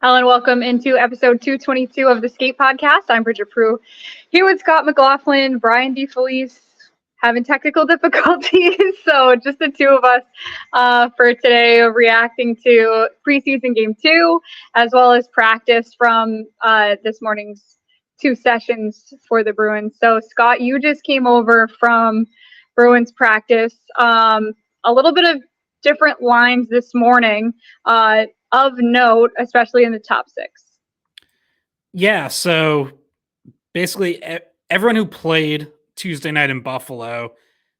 Hello and welcome into episode 222 of the Skate Podcast. I'm Bridget Prue, here with Scott McLaughlin, Brian DeFelice, having technical difficulties. So just the two of us for today, reacting to preseason game 2, as well as practice from this morning's 2 sessions for the Bruins. So Scott, you just came over from Bruins practice. A little bit of different lines this morning. Of note, especially in the top 6. Yeah, so basically everyone who played Tuesday night in Buffalo,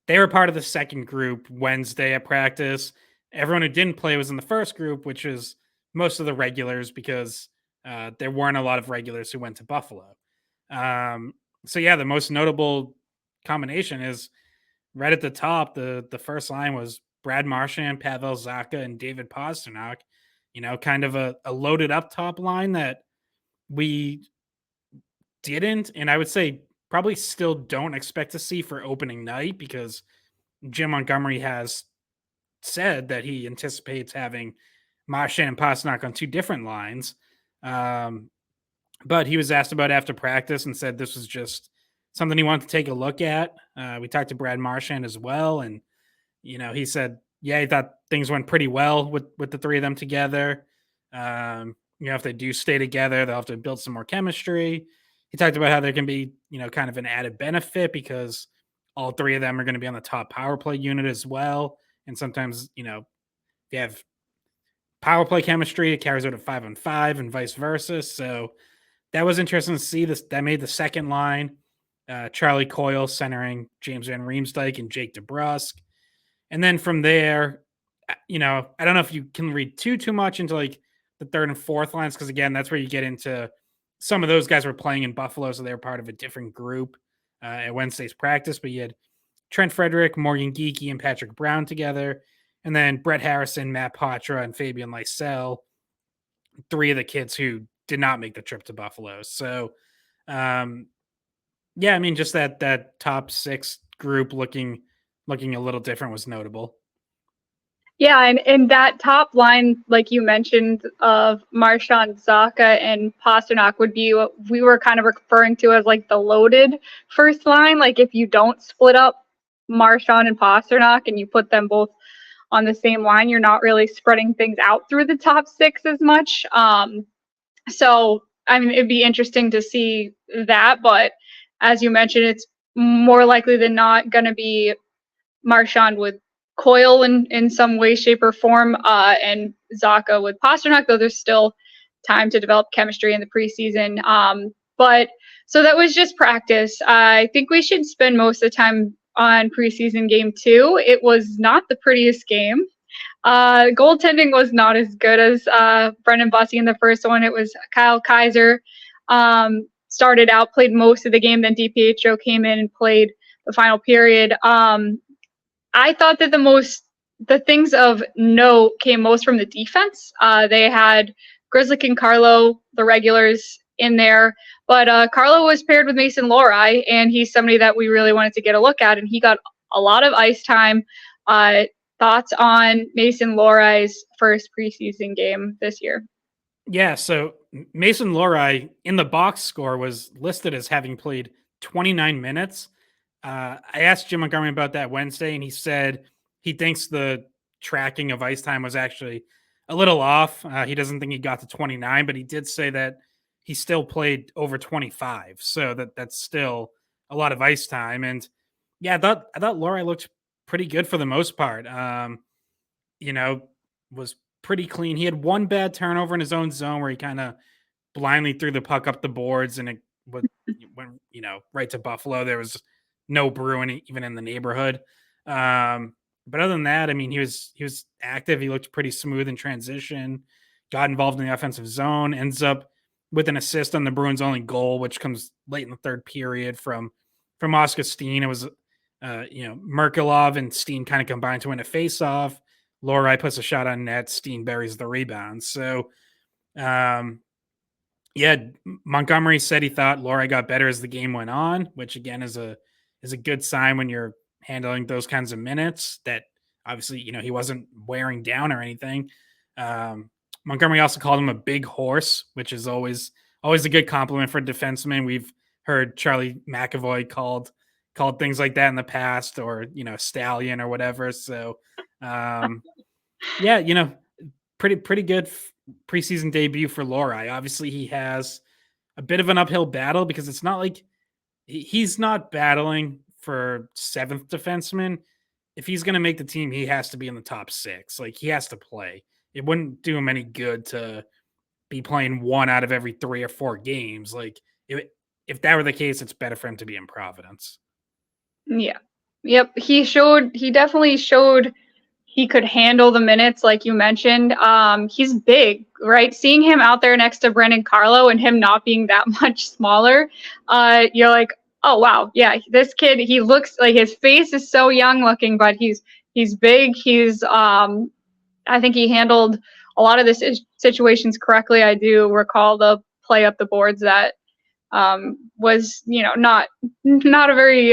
they were part of the second group Wednesday at practice. Everyone who didn't play was in the first group, which is most of the regulars because there weren't a lot of regulars who went to Buffalo. So yeah, the most notable combination is right at the top. The first line was Brad Marchand, Pavel Zacha, and David Pastrnak. Kind of a loaded up top line that we didn't, and I would say probably still don't expect to see for opening night because Jim Montgomery has said that he anticipates having Marchand and Pastrnak on 2 different lines. But he was asked about after practice and said this was just something he wanted to take a look at. We talked to Brad Marchand as well, and he said, yeah, he thought things went pretty well with the 3 of them together. If they do stay together, they'll have to build some more chemistry. He talked about how there can be, kind of an added benefit because all 3 of them are going to be on the top power play unit as well. And sometimes, if you have power play chemistry, it carries out at 5-on-5 and vice versa. So that was interesting to see. That made the second line. Charlie Coyle centering James Van Riemsdyk and Jake DeBrusk. And then from there, I don't know if you can read too much into like the third and fourth lines, because again, that's where you get into some of those guys were playing in Buffalo, so they were part of a different group at Wednesday's practice. But you had Trent Frederick, Morgan Geekie, and Patrick Brown together, and then Brett Harrison, Matt Poitras, and Fabian Lysell, 3 of the kids who did not make the trip to Buffalo. So, just that top 6 group looking a little different was notable. Yeah, and that top line, like you mentioned, of Marchand, Zacha, and Pastrnak would be what we were kind of referring to as like the loaded first line. Like if you don't split up Marchand and Pastrnak and you put them both on the same line, you're not really spreading things out through the top 6 as much. So, it'd be interesting to see that. But as you mentioned, it's more likely than not going to be Marchand with Coyle in some way, shape, or form, and Zacha with Pastrnak, though there's still time to develop chemistry in the preseason. But so that was just practice. I think we should spend most of the time on preseason game 2. It was not the prettiest game. Goaltending was not as good as Brendan Bussey in the first one. It was Kyle Kaiser started out, played most of the game, then DiPietro came in and played the final period. I thought that the things of note came most from the defense. They had Grzelcyk and Carlo, the regulars, in there, but Carlo was paired with Mason Lohrei, and he's somebody that we really wanted to get a look at, and he got a lot of ice time. Thoughts on Mason Lohrei's first preseason game this year? Yeah, so Mason Lohrei in the box score was listed as having played 29 minutes. I asked Jim Montgomery about that Wednesday, and he said he thinks the tracking of ice time was actually a little off. He doesn't think he got to 29, but he did say that he still played over 25. So that's still a lot of ice time. And yeah, I thought Lohrei looked pretty good for the most part. Was pretty clean. He had one bad turnover in his own zone where he kind of blindly threw the puck up the boards, and it went right to Buffalo. There was no Bruin even in the neighborhood. But other than that, he was active. He looked pretty smooth in transition, got involved in the offensive zone, ends up with an assist on the Bruins' only goal, which comes late in the third period from Oscar Steen. It was, Merkulov and Steen kind of combined to win a faceoff. Lohrei puts a shot on net. Steen buries the rebound. So, Montgomery said he thought Lohrei got better as the game went on, which again is a good sign when you're handling those kinds of minutes. That obviously, he wasn't wearing down or anything. Montgomery also called him a big horse, which is always a good compliment for a defenseman. We've heard Charlie McAvoy called things like that in the past, or stallion or whatever. So yeah, pretty good preseason debut for Lohrei. Obviously, he has a bit of an uphill battle because it's not like he's not battling for seventh defenseman. If he's going to make the team, he has to be in the top 6. Like, he has to play. It wouldn't do him any good to be playing 1 out of every 3 or 4 games. Like, if that were the case, it's better for him to be in Providence. Yeah. Yep. He definitely showed he could handle the minutes, like you mentioned. He's big, right? Seeing him out there next to Brendan Carlo and him not being that much smaller, you're like, oh wow, yeah, this kid, he looks like his face is so young looking, but he's big. I think he handled a lot of the situations correctly. I do recall the play up the boards that was, not a very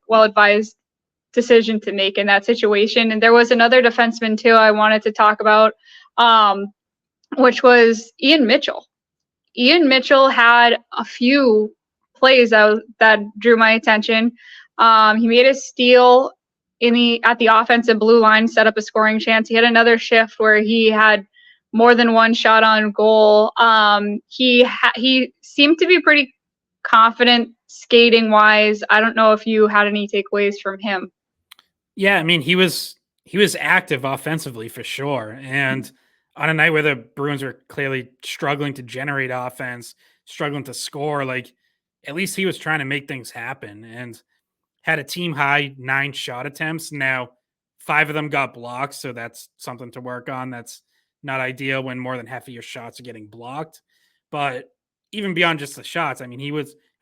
well advised decision to make in that situation. And there was another defenseman too I wanted to talk about, which was Ian Mitchell. Ian Mitchell had a few plays that drew my attention. He made a steal at the offensive blue line, set up a scoring chance. He had another shift where he had more than one shot on goal. He seemed to be pretty confident skating wise. I don't know if you had any takeaways from him. Yeah, I mean, he was active offensively for sure. And on a night where the Bruins were clearly struggling to generate offense, struggling to score, like, at least he was trying to make things happen and had a team high 9 shot attempts. Now, 5 of them got blocked, so that's something to work on. That's not ideal when more than half of your shots are getting blocked. But even beyond just the shots, I mean,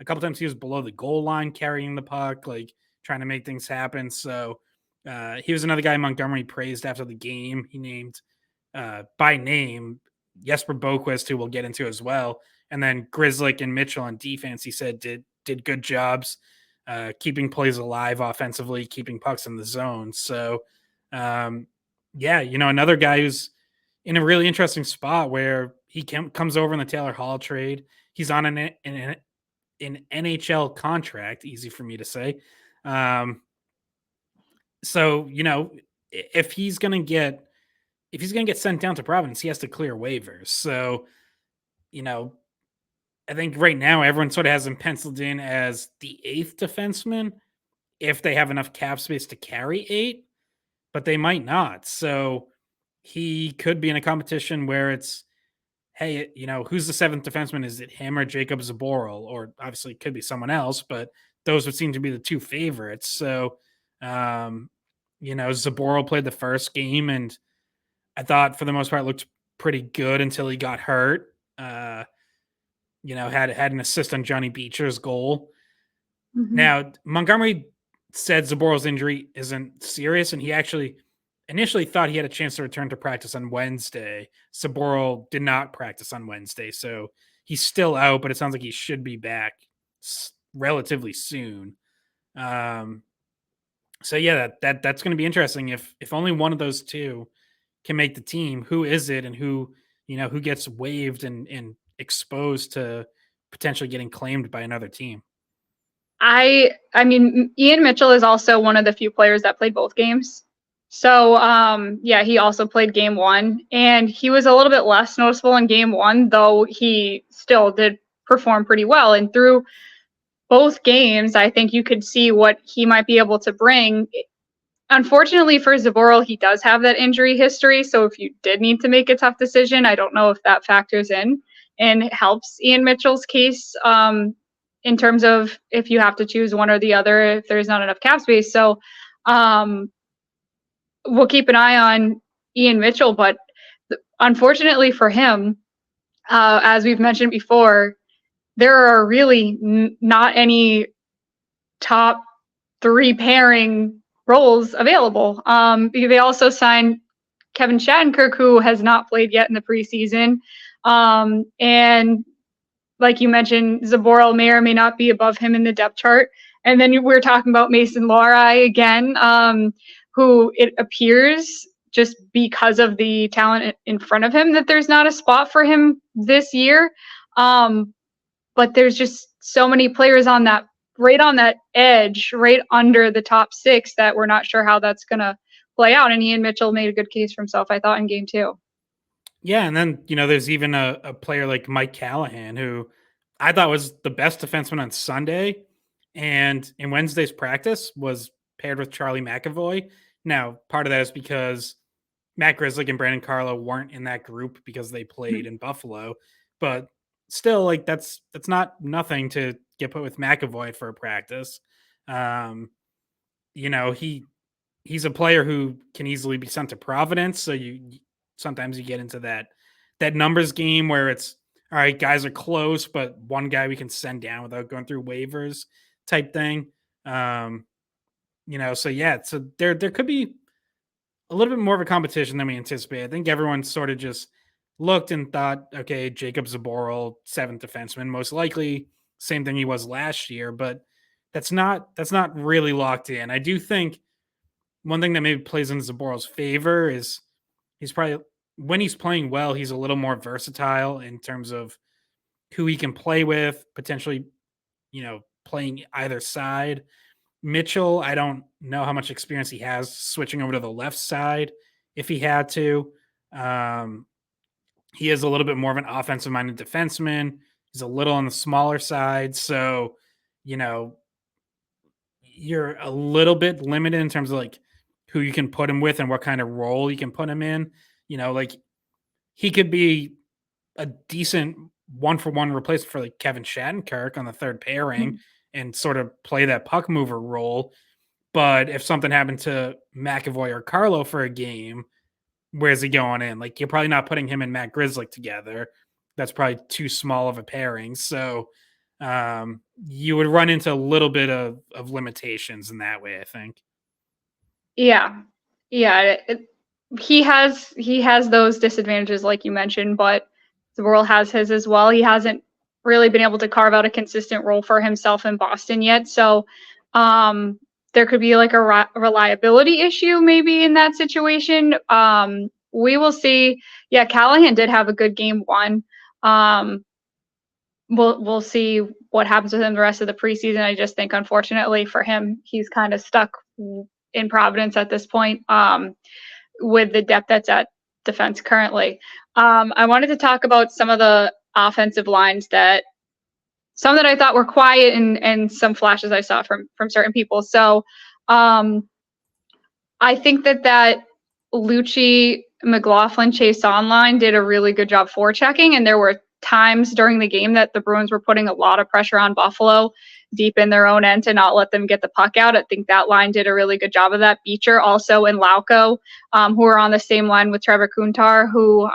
a couple times he was below the goal line carrying the puck, like trying to make things happen. So he was another guy Montgomery praised after the game. He named by name Jesper Boquist, who we'll get into as well. And then Grzelcyk and Mitchell on defense, he said did good jobs keeping plays alive offensively, keeping pucks in the zone. So yeah, another guy who's in a really interesting spot where he comes over in the Taylor Hall trade. He's on an NHL contract, easy for me to say. So, if he's going to get sent down to Providence, he has to clear waivers. So, I think right now everyone sort of has him penciled in as the 8th defenseman if they have enough cap space to carry 8, but they might not. So he could be in a competition where it's, hey, who's the 7th defenseman? Is it him or Jacob Zaboral? Or obviously it could be someone else, but those would seem to be the 2 favorites. So, Zaboral played the first game and I thought for the most part looked pretty good until he got hurt. Had an assist on Johnny Beecher's goal. Mm-hmm. Now, Montgomery said Zaboral's injury isn't serious, and he actually initially thought he had a chance to return to practice on Wednesday. Zaboral did not practice on Wednesday, so he's still out, but it sounds like he should be back relatively soon. So yeah, that's going to be interesting. If only one of those 2 can make the team, who is it, and who gets waived and exposed to potentially getting claimed by another team? I mean, Ian Mitchell is also one of the few players that played both games. So, yeah, he also played game 1, and he was a little bit less noticeable in game 1, though he still did perform pretty well. And through both games, I think you could see what he might be able to bring. Unfortunately for Zaboral, he does have that injury history. So if you did need to make a tough decision, I don't know if that factors in and helps Ian Mitchell's case in terms of if you have to choose one or the other, if there's not enough cap space. So we'll keep an eye on Ian Mitchell. But unfortunately for him, as we've mentioned before, there are really not any top 3 pairing roles available. They also signed Kevin Shattenkirk, who has not played yet in the preseason. And like you mentioned, Zaboral may or may not be above him in the depth chart. And then we're talking about Mason Lohrei again, who it appears just because of the talent in front of him, that there's not a spot for him this year. But there's just so many players on that edge, right under the top 6, that we're not sure how that's going to play out. And Ian Mitchell made a good case for himself, I thought, in game 2. Yeah, and then there's even a player like Mike Callahan, who I thought was the best defenseman on Sunday, and in Wednesday's practice was paired with Charlie McAvoy. Now, part of that is because Matt Grizzlick and Brandon Carlo weren't in that group because they played in Buffalo, but still, like that's not nothing to get put with McAvoy for a practice. Um, he's a player who can easily be sent to Providence, so sometimes you get into that numbers game where it's all right, guys are close, but one guy we can send down without going through waivers type thing. So yeah, so there could be a little bit more of a competition than we anticipate. I think everyone sort of just looked and thought, okay, Jacob Zaboral, 7th defenseman, most likely same thing he was last year, but that's not really locked in. I do think one thing that maybe plays into Zaboral's favor is he's probably, when he's playing well, he's a little more versatile in terms of who he can play with, potentially, playing either side. Mitchell, I don't know how much experience he has switching over to the left side if he had to. He is a little bit more of an offensive minded defenseman. He's a little on the smaller side. So, you're a little bit limited in terms of like who you can put him with and what kind of role you can put him in. Like he could be a decent 1-for-1 replacement for like Kevin Shattenkirk on the third pairing and sort of play that puck mover role. But if something happened to McAvoy or Carlo for a game, where's he going in? Like you're probably not putting him and Matt Grizzlick together. That's probably too small of a pairing. So you would run into a little bit of limitations in that way, I think. Yeah. He has those disadvantages, like you mentioned, but the world has his as well. He hasn't really been able to carve out a consistent role for himself in Boston yet. So there could be like a reliability issue maybe in that situation. We will see. Yeah, Callahan did have a good game 1. We'll see what happens with him the rest of the preseason. I just think, unfortunately for him, he's kind of stuck in Providence at this point, with the depth that's at defense currently. I wanted to talk about some of the offensive lines some that I thought were quiet and some flashes I saw from certain people. So I think that Lucci, McLaughlin, Chasson line did a really good job forechecking, and there were times during the game that the Bruins were putting a lot of pressure on Buffalo deep in their own end to not let them get the puck out. I think that line did a really good job of that. Beecher also and Lauko, who are on the same line with Trevor Kuntar, who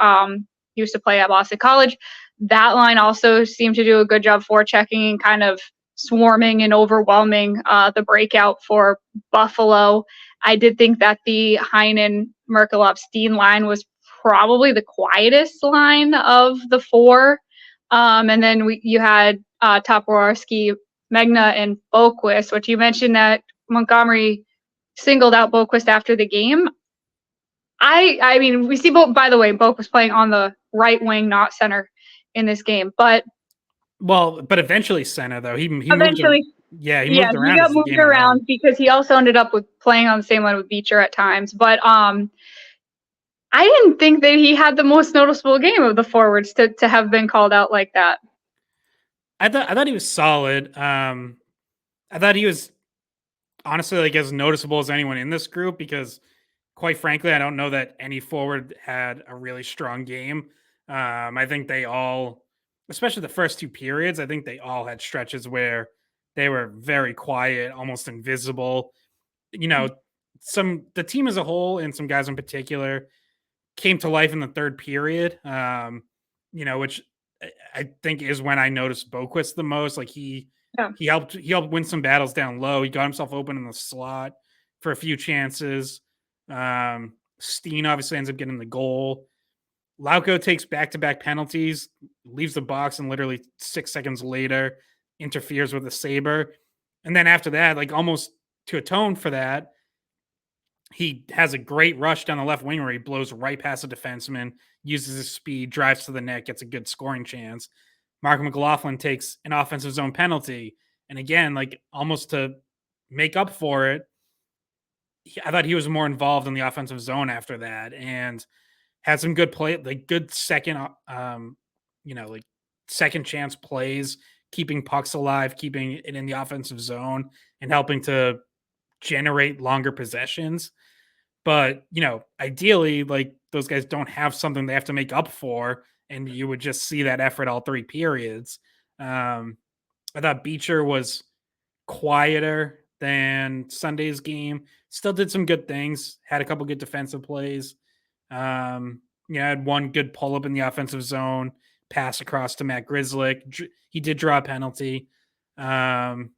used to play at Boston College. That line also seemed to do a good job forechecking and kind of swarming and overwhelming the breakout for Buffalo. I did think that the Heinen, Merkulov, Steen line was probably the quietest line of the 4. And then you had Toporowski, Megna, and Boquist, which you mentioned that Montgomery singled out Boquist after the game. I mean, we see by the way, Boquist playing on the right wing, not center in this game. But eventually center though. He eventually moved he moved around. He got moved around because he also ended up with playing on the same line with Beecher at times. But I didn't think that he had the most noticeable game of the forwards to have been called out like that. I thought he was solid. I thought he was honestly like as noticeable as anyone in this group because, quite frankly, I don't know that any forward had a really strong game. I think they all, especially the first 2 periods, I think they all had stretches where they were very quiet, almost invisible. The team as a whole and some guys in particular came to life in the 3rd period, which I think is when I noticed Boquist the most. Like he helped win some battles down low. He got himself open in the slot for a few chances. Steen obviously ends up getting the goal. Lauko takes back-to-back penalties, leaves the box, and literally 6 seconds later interferes with a saber. And then after that, like almost to atone for that, he has a great rush down the left wing where he blows right past a defenseman, uses his speed, drives to the net, gets a good scoring chance. Mark McLaughlin takes an offensive zone penalty. And again, like almost to make up for it, I thought he was more involved in the offensive zone after that and had some good play, like good second, like second chance plays, keeping pucks alive, keeping it in the offensive zone, and helping to generate longer possessions. But, ideally, like those guys don't have something they have to make up for, and you would just see that effort all three periods. I thought Beecher was quieter than Sunday's game. Still did some good things, had a couple good defensive plays. Had one good pull up in the offensive zone, pass across to Matt Grzelcyk. He did draw a penalty. Kind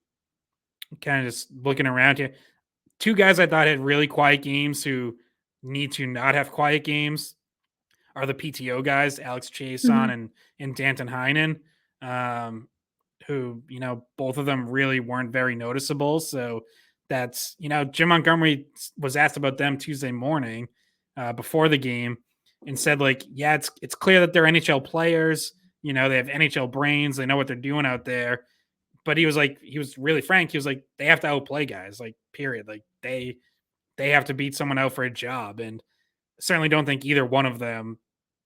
of just looking around here. Two guys I thought had really quiet games who need to not have quiet games are the PTO guys, Alex Mhm. Chiasson and Danton Heinen, who, both of them really weren't very noticeable. So that's, Jim Montgomery was asked about them Tuesday morning before the game and said, like, yeah, it's clear that they're NHL players. They have NHL brains. They know what they're doing out there. But he was really frank. He was like, they have to outplay guys, like, period. Like, they have to beat someone out for a job. And certainly don't think either one of them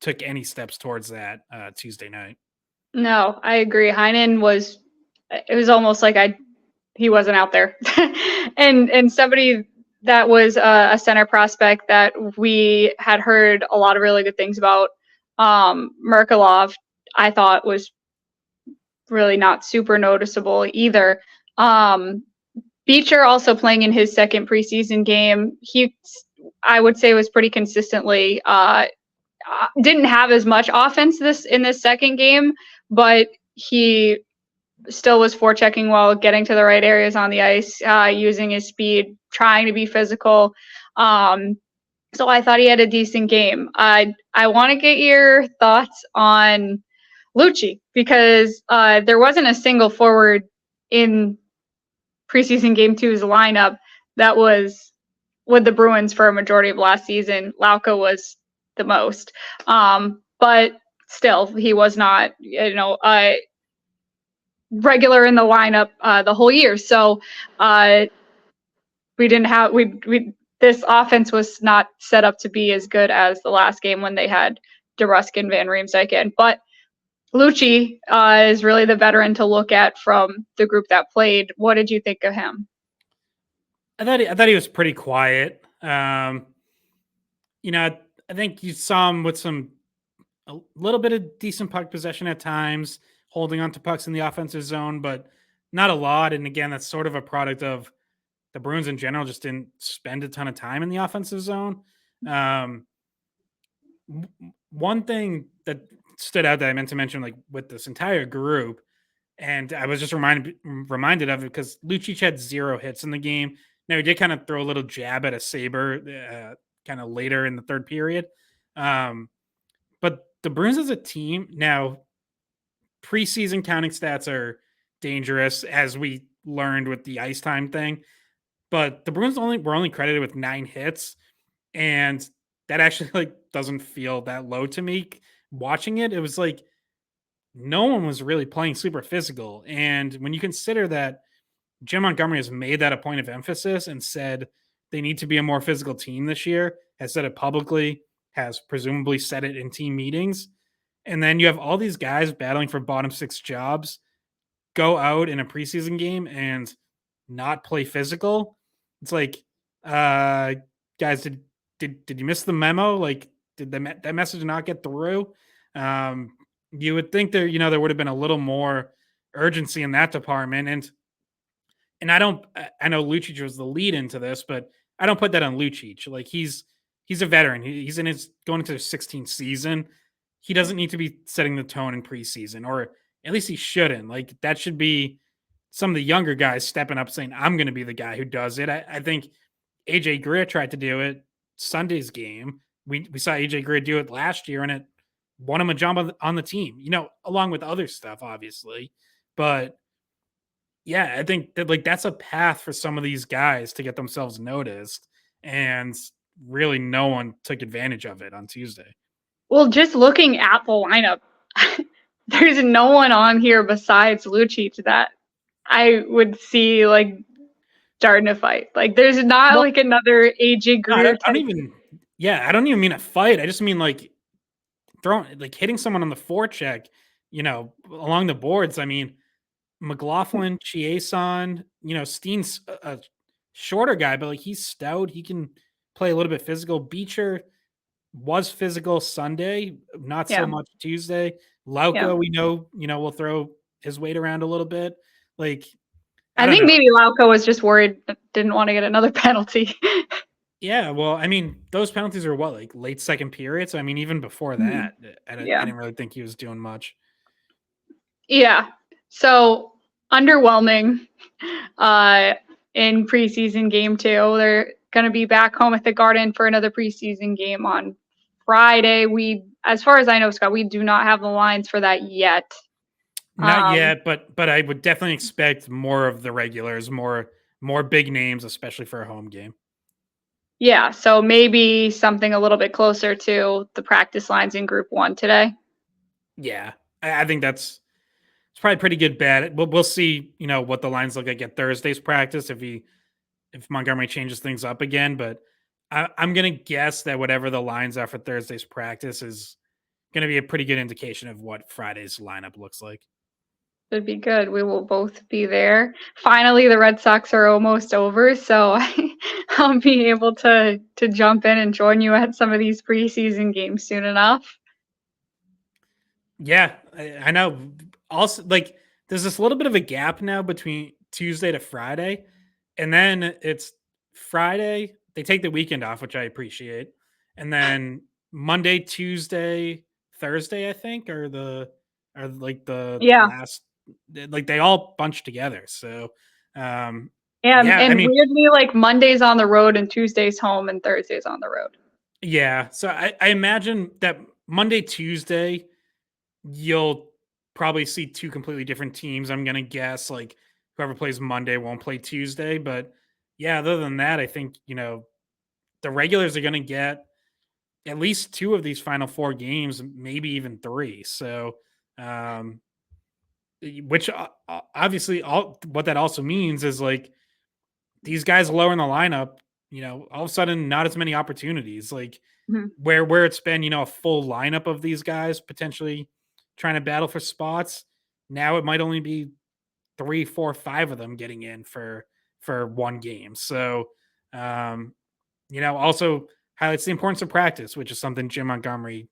took any steps towards that Tuesday night. No, I agree. Heinen was. It was almost like he wasn't out there, and somebody that was a center prospect that we had heard a lot of really good things about. Merkulov, I thought was really not super noticeable either. Um, Beecher also playing in his second preseason game. I would say, was pretty consistently didn't have as much offense in this second game, but he still was forechecking well, getting to the right areas on the ice, using his speed, trying to be physical. So I thought he had a decent game. I want to get your thoughts on Lucci because there wasn't a single forward in preseason game two's lineup that was with the Bruins for a majority of last season. Lauka was the most. But still, he was not, regular in the lineup the whole year. So we didn't have we this offense was not set up to be as good as the last game when they had DeRusk and Van Riemsdyk in. But Lucci is really the veteran to look at from the group that played. What did you think of him? I thought he was pretty quiet. I think you saw him with a little bit of decent puck possession at times, holding on to pucks in the offensive zone, but not a lot. And again, that's sort of a product of the Bruins in general just didn't spend a ton of time in the offensive zone. Um, One thing that stood out that I meant to mention, like with this entire group, and I was just reminded of it because Lucic had 0 hits in the game. Now he did kind of throw a little jab at a Saber kind of later in the third period. But the Bruins as a team now, preseason counting stats are dangerous, as we learned with the ice time thing. But the Bruins were only credited with 9 hits, and that actually like doesn't feel that low to me. Watching it, it was like no one was really playing super physical. And when you consider that Jim Montgomery has made that a point of emphasis and said they need to be a more physical team this year, has said it publicly, has presumably said it in team meetings. And then you have all these guys battling for bottom 6 jobs go out in a preseason game and not play physical. It's like, guys, did you miss the memo? Like, did that message not get through? You would think there would have been a little more urgency in that department. And I know Lucic was the lead into this, but I don't put that on Lucic. Like he's a veteran. He's in his going into his 16th season. He doesn't need to be setting the tone in preseason, or at least he shouldn't. Like that should be some of the younger guys stepping up saying, I'm going to be the guy who does it. I think AJ Greer tried to do it Sunday's game. We saw AJ Greer do it last year and it won him a job on the team, along with other stuff, obviously. But yeah, I think that like that's a path for some of these guys to get themselves noticed. and really no one took advantage of it on Tuesday. Well, just looking at the lineup, there's no one on here besides Lucic that I would see like starting a fight. Like, there's not Well, like another AJ no, Greer I don't type. even. Yeah, I don't even mean a fight. I just mean like throwing, like hitting someone on the forecheck, along the boards. I mean, McLaughlin, Chiason, Steen's a shorter guy, but like he's stout. He can play a little bit physical. Beecher was physical Sunday, not so Yeah, much Tuesday. yeah. Lauka, we know, will throw his weight around a little bit. Like, I I don't think know. maybe Lauko was just worried, didn't want to get another penalty. Yeah, well, I mean, those penalties are what, like late second period. So I mean, even before Mhm. that, I Yeah. didn't really think he was doing much. Yeah. So underwhelming in preseason game 2. They're going to be back home at the Garden for another preseason game on Friday. As far as I know, Scott, we do not have the lines for that yet. Not yet, but I would definitely expect more of the regulars, more big names, especially for a home game. Yeah, so maybe something a little bit closer to the practice lines in Group 1 today. Yeah, I think it's probably pretty good bet. We'll see, what the lines look like at Thursday's practice if Montgomery changes things up again. But I'm gonna guess that whatever the lines are for Thursday's practice is gonna be a pretty good indication of what Friday's lineup looks like. Should be good. We will both be there. Finally, the Red Sox are almost over, so I'll be able to jump in and join you at some of these preseason games soon enough. Yeah, I know. Also, like, there's this little bit of a gap now between Tuesday to Friday, and then it's Friday. They take the weekend off, which I appreciate, and then Monday, Tuesday, Thursday, I think, are like the Yeah. last. Like they all bunch together. So, Yeah, yeah, I and mean, weirdly, like Monday's on the road and Tuesday's home and Thursday's on the road. yeah. So I imagine that Monday, Tuesday, you'll probably see two completely different teams. I'm gonna guess like whoever plays Monday won't play Tuesday, but yeah, other than that, I think the regulars are gonna get at least two of these final four games, maybe even three. So, um, which obviously all what that also means is like these guys lower in the lineup, all of a sudden not as many opportunities. Like Mhm. where it's been, a full lineup of these guys potentially trying to battle for spots. Now it might only be 3, 4, 5 of them getting in for one game. So, um, also highlights the importance of practice, which is something Jim Montgomery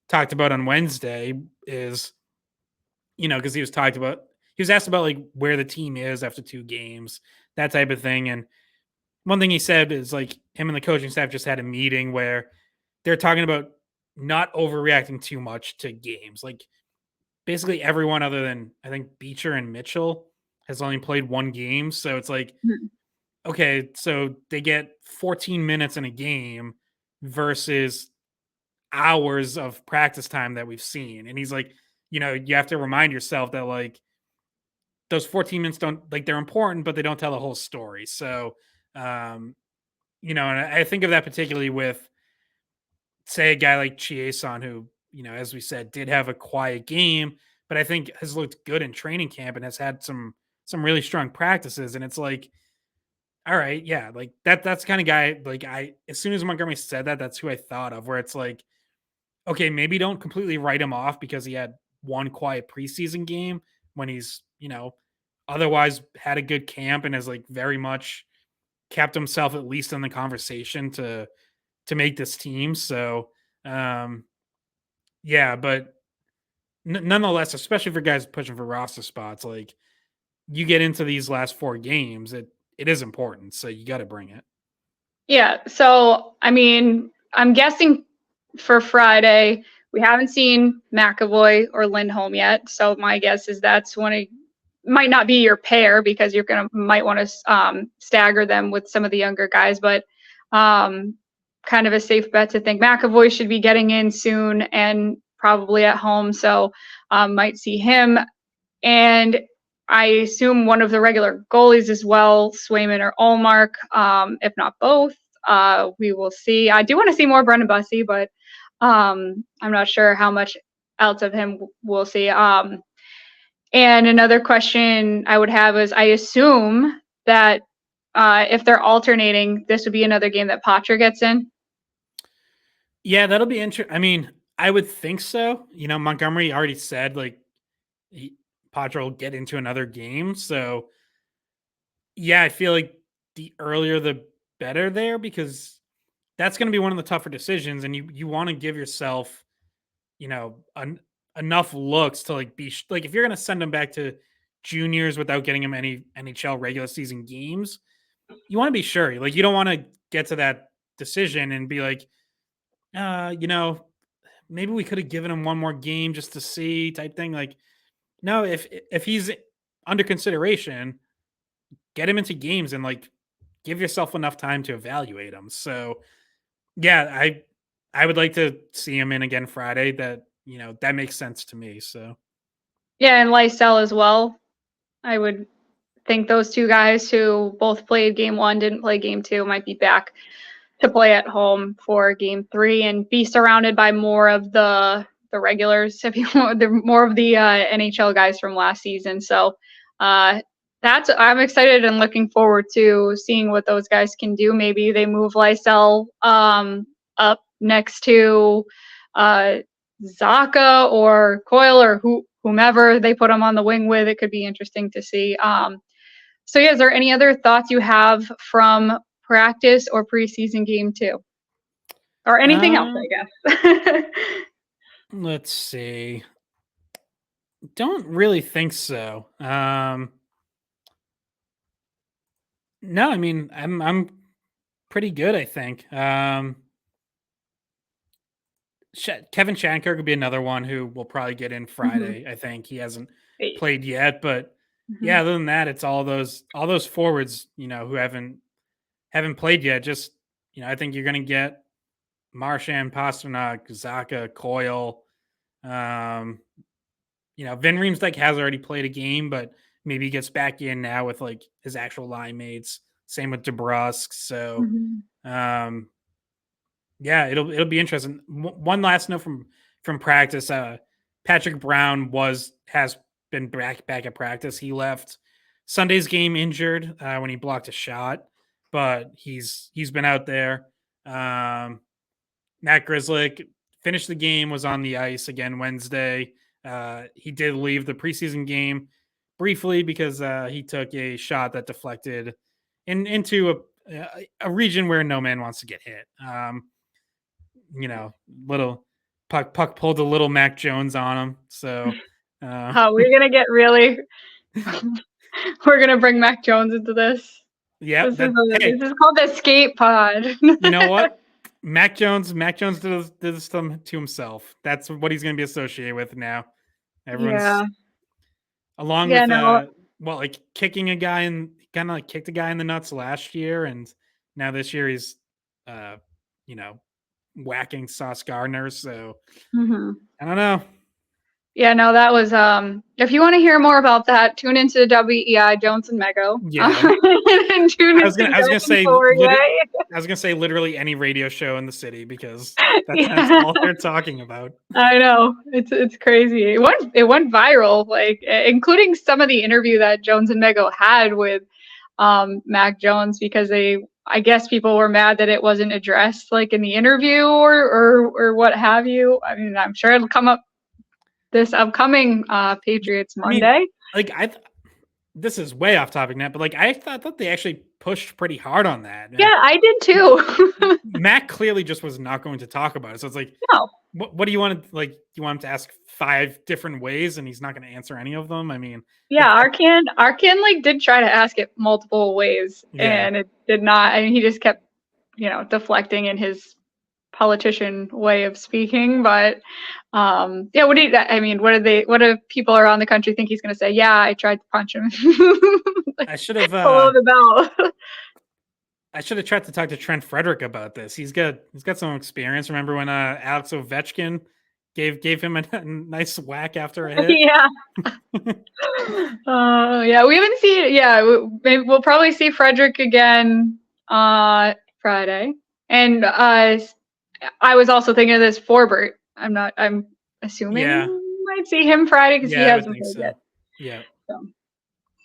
talked about on Wednesday. Is because he was asked about like where the team is after 2 games, that type of thing, and one thing he said is like him and the coaching staff just had a meeting where they're talking about not overreacting too much to games. Like basically everyone other than I think Beecher and Mitchell has only played 1 game. So it's like, Mhm. okay, so they get 14 minutes in a game versus hours of practice time that we've seen. And he's like, you have to remind yourself that like those 14 minutes don't like they're important, but they don't tell the whole story. So um, and I think of that particularly with, say, a guy like Chiason, who, as we said, did have a quiet game, but I think has looked good in training camp and has had some really strong practices. And it's like, all right, yeah, like that's the kind of guy. Like as soon as Montgomery said that, that's who I thought of. Where it's like, okay, maybe don't completely write him off because he had one quiet preseason game when he's otherwise had a good camp and has like very much kept himself at least in the conversation to make this team. So, um, yeah, but nonetheless, especially for guys pushing for roster spots, like you get into these last 4 games, it is important. So you got to bring it. Yeah, so I mean, I'm guessing for Friday, we haven't seen McAvoy or Lindholm yet. So my guess is that's one of might not be your pair because you're gonna might want to stagger them with some of the younger guys, but um, kind of a safe bet to think McAvoy should be getting in soon and probably at home. So might see him, and I assume one of the regular goalies as well, Swayman or Allmark, if not both. we will see. I do want to see more Brendan Bussey, but I'm not sure how much else of him we'll see. And another question I would have is, I assume that if they're alternating, this would be another game that Patra gets in. Yeah, that'll be interesting. I mean, I would think so. Montgomery already said like Patra will get into another game. So yeah, I feel like the earlier the better there, because that's going to be one of the tougher decisions, and you want to give yourself, enough looks to like be like, if you're going to send them back to juniors without getting them any NHL regular season games, you want to be sure. Like, you don't want to get to that decision and be like, maybe we could have given him one more game just to see, type thing. Like, no, if he's under consideration, get him into games and like give yourself enough time to evaluate him. So yeah, I would like to see him in again Friday. That makes sense to me. So Yeah, and Lysell as well. I would think those two guys who both played game 1, didn't play game 2, might be back to play at home for game 3 and be surrounded by more of the regulars, if you want, more of the NHL guys from last season. So I'm excited and looking forward to seeing what those guys can do. Maybe they move Lysell up next to Zaka or Coyle or whomever they put him on the wing with. It could be interesting to see. So yeah, is there any other thoughts you have from practice or preseason game 2? Or anything else, I guess. let's see. Don't really think so. No, I mean, I'm pretty good, I think. Kevin Shattenkirk could be another one who will probably get in Friday. I think he hasn't played yet, but yeah, other than that, it's all those forwards, who haven't played yet. Just, I think you're going to get Marchand, Pastrnak, Zaka, Coyle. Van Riemsdyk has already played a game, but maybe he gets back in now with like his actual line mates. Same with DeBrusque. So, yeah, it'll be interesting. One last note from practice: Patrick Brown has been back at practice. He left Sunday's game injured when he blocked a shot, but he's been out there. Matt Grzelcyk finished the game, was on the ice again Wednesday. He did leave the preseason game briefly because he took a shot that deflected into a region where no man wants to get hit. Little puck pulled a little Mac Jones on him. So we're gonna get really we're gonna bring Mac Jones into this. Yeah, this is called the skate pod. You know what? Mac Jones did this to himself. That's what he's going to be associated with now. Everyone's along with like kicking a guy and kind of like kicked a guy in the nuts last year, and now this year he's whacking Sauce Gardner. So I don't know. Yeah, no, that was if you want to hear more about that, tune into WEI Jones and Mego. Yeah. I was gonna say literally any radio show in the city, because that's all they're talking about. I know. It's crazy. It went viral, like including some of the interview that Jones and Mego had with Mac Jones, because I guess people were mad that it wasn't addressed like in the interview or what have you. I mean, I'm sure it'll come up this upcoming Patriots Monday. This is way off topic now, but like I thought they actually pushed pretty hard on that. Yeah, I did too. Mac clearly just was not going to talk about it. So it's like, no. What do you want to, like? Do you want him to ask 5 different ways and he's not going to answer any of them? I mean, yeah, Arcan like did try to ask it multiple ways, and it did not. I mean, he just kept, deflecting in his politician way of speaking. But what do people around the country think he's going to say? Yeah, I tried to punch him. I should have below the belt. I should have tried to talk to Trent Frederick about this. He's got some experience. Remember when Alex Ovechkin gave him a nice whack after a hit? Yeah. We haven't seen. Yeah, maybe we'll probably see Frederick again Friday. And I was also thinking of this Forbert. I'm assuming Yeah. we might see him Friday because he Yeah, I would hasn't think played so. yet. Yeah. So,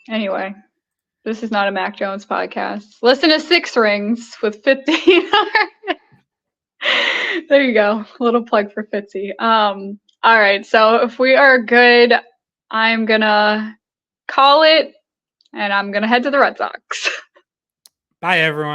anyway, this is not a Mac Jones podcast. Listen to Six Rings with 15. There you go. A little plug for Fitzy. All right. So if we are good, I'm gonna call it and I'm gonna head to the Red Sox. Bye, everyone.